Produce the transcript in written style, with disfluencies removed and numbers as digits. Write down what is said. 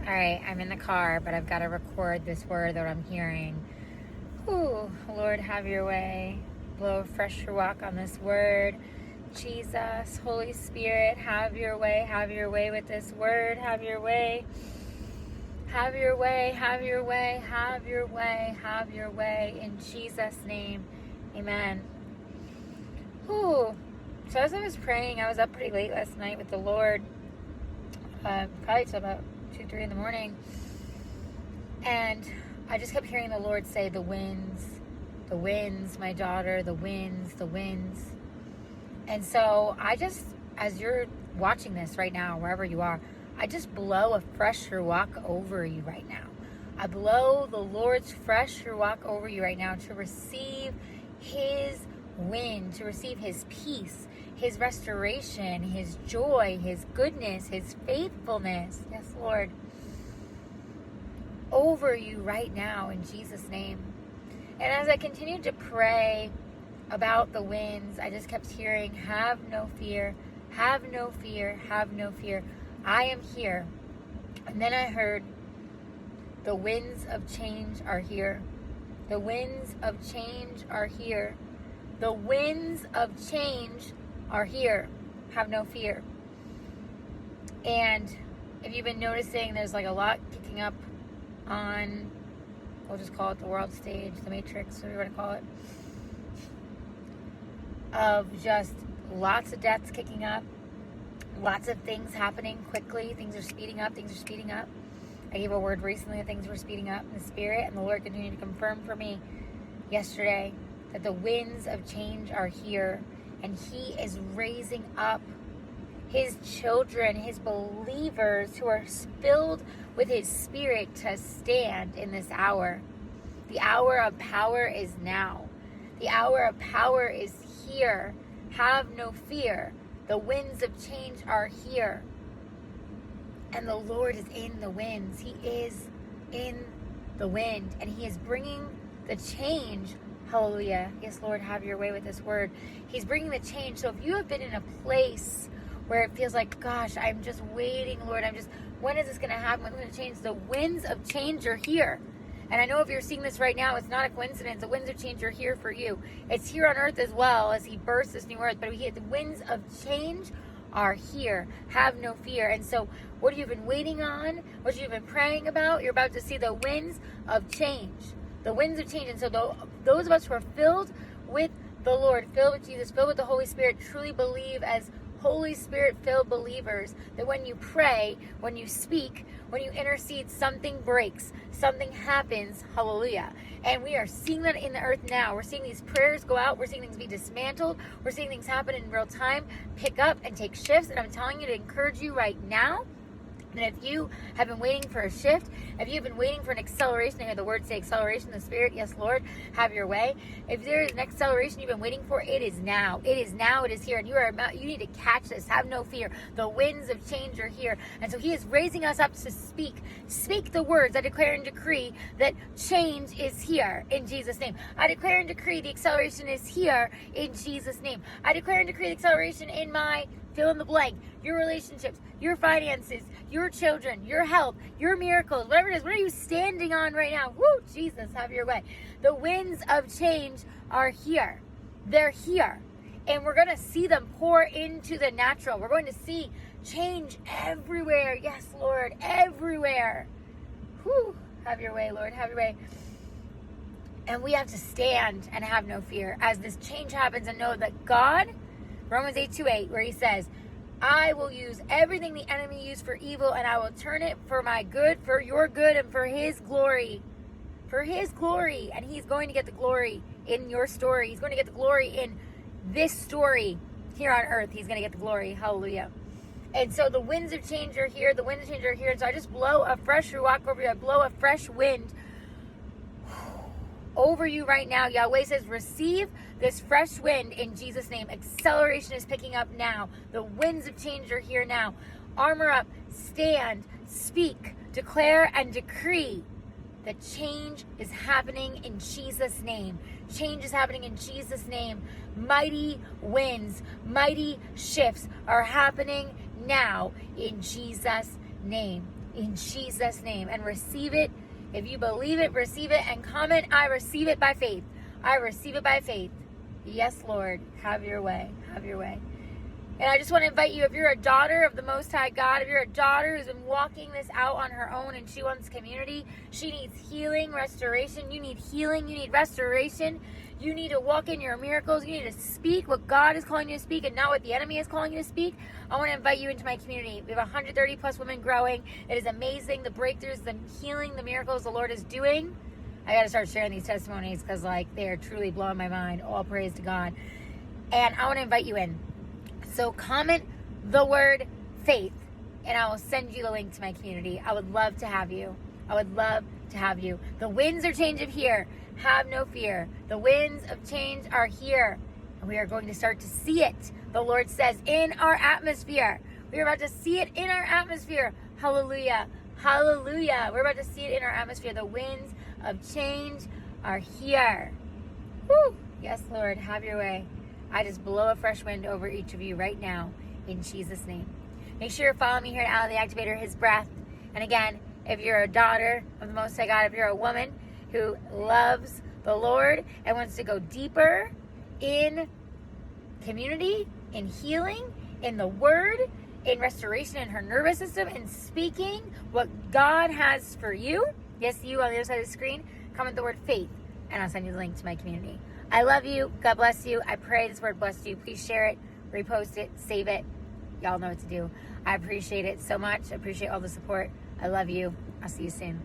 All right, I'm in the car, but I've got to record this word that I'm hearing. Ooh, Lord, have your way. Blow a fresh walk on this word. Jesus, Holy Spirit, have your way. Have your way with this word. Have your way. Have your way. Have your way. Have your way. Have your way. In Jesus' name, amen. Ooh. So as I was praying, I was up pretty late last night with the Lord. Probably till about 2, 3 in the morning. And I just kept hearing the Lord say, the winds, my daughter, the winds. And so I just, as you're watching this right now, wherever you are, I just blow a fresh ruach over you right now. I blow the Lord's fresh ruach over you right now to receive His wind, to receive His peace, His restoration, His joy, His goodness, His faithfulness. Yes, Lord. Over you right now in Jesus' name. And as I continued to pray about the winds, I just kept hearing, have no fear, have no fear, have no fear. I am here. And then I heard, the winds of change are here. The winds of change are here. The winds of change are here. Have no fear. And if you've been noticing, there's like a lot kicking up on, we'll just call it the world stage, the matrix, whatever you want to call it, of just lots of deaths kicking up, lots of things happening quickly. Things are speeding up. I gave a word recently that things were speeding up in the spirit, and the Lord continued to confirm for me yesterday that the winds of change are here, and He is raising up His children, His believers who are filled with His Spirit to stand in this hour. The hour of power is now. The hour of power is here. Have no fear. The winds of change are here. And the Lord is in the winds. He is in the wind, and He is bringing the change. Hallelujah. Yes, Lord, have your way with this word. He's bringing the change. So if you have been in a place where it feels like, gosh, I'm just waiting, Lord, when is this going to happen? When's it going to change? The winds of change are here. And I know if you're seeing this right now, it's not a coincidence. The winds of change are here for you. It's here on earth as well as He births this new earth. But the winds of change are here. Have no fear. And so what have you been waiting on? What you've been praying about? You're about to see the winds of change. The winds of change. And so those of us who are filled with the Lord, filled with Jesus, filled with the Holy Spirit, truly believe as Holy Spirit-filled believers that when you pray, when you speak, when you intercede, something breaks, something happens. Hallelujah. And we are seeing that in the earth now. We're seeing these prayers go out. We're seeing things be dismantled. We're seeing things happen in real time, pick up and take shifts. And I'm telling you to encourage you right now. And if you have been waiting for a shift, if you've been waiting for an acceleration, I hear the word say acceleration in the Spirit. Yes, Lord, have your way. If there is an acceleration you've been waiting for, it is now. It is now. It is here. And you need to catch this. Have no fear. The winds of change are here. And so He is raising us up to speak. Speak the words. I declare and decree that change is here in Jesus' name. I declare and decree the acceleration is here in Jesus' name. I declare and decree the acceleration in my fill in the blank, your relationships, your finances, your children, your health, your miracles, whatever it is. What are you standing on right now? Woo, Jesus, have your way. The winds of change are here. They're here. And we're going to see them pour into the natural. We're going to see change everywhere. Yes, Lord, everywhere. Whew, have your way, Lord, have your way. And we have to stand and have no fear as this change happens and know that God, Romans 8:28, where He says, I will use everything the enemy used for evil, and I will turn it for my good, for your good, and for His glory. For His glory. And He's going to get the glory in your story. He's going to get the glory in this story here on earth. He's going to get the glory. Hallelujah. And so the winds of change are here. The winds of change are here. And so I just blow a fresh ruach over you. I blow a fresh wind over you right now. Yahweh says, receive this fresh wind in Jesus' name. Acceleration is picking up now. The winds of change are here now. Armor up, stand, speak, declare, and decree that change is happening in Jesus' name. Change is happening in Jesus' name. Mighty winds, mighty shifts are happening now in Jesus' name. in Jesus' name, and receive it. If you believe it, receive it, and comment, I receive it by faith. I receive it by faith. Yes, Lord, have your way. Have your way. And I just want to invite you, if you're a daughter of the Most High God, if you're a daughter who's been walking this out on her own and she wants community, she needs healing, restoration. You need healing. You need restoration. You need to walk in your miracles. You need to speak what God is calling you to speak and not what the enemy is calling you to speak. I want to invite you into my community. We have 130 plus women growing. It is amazing. The breakthroughs, the healing, the miracles the Lord is doing. I got to start sharing these testimonies because they are truly blowing my mind. All praise to God. And I want to invite you in. So comment the word faith, and I will send you the link to my community. I would love to have you. I would love to have you. The winds of change are here. Have no fear. The winds of change are here, and we are going to start to see it. The Lord says in our atmosphere. We are about to see it in our atmosphere. Hallelujah. Hallelujah. We're about to see it in our atmosphere. The winds of change are here. Woo. Yes, Lord, have your way. I just blow a fresh wind over each of you right now in Jesus' name. Make sure you follow me here at Ali the Activator, His Breath. And again, if you're a daughter of the Most High God, if you're a woman who loves the Lord and wants to go deeper in community, in healing, in the Word, in restoration in her nervous system, in speaking what God has for you, yes, you on the other side of the screen, comment the word faith, and I'll send you the link to my community. I love you. God bless you. I pray this word blessed you. Please share it, repost it, save it. Y'all know what to do. I appreciate it so much. I appreciate all the support. I love you. I'll see you soon.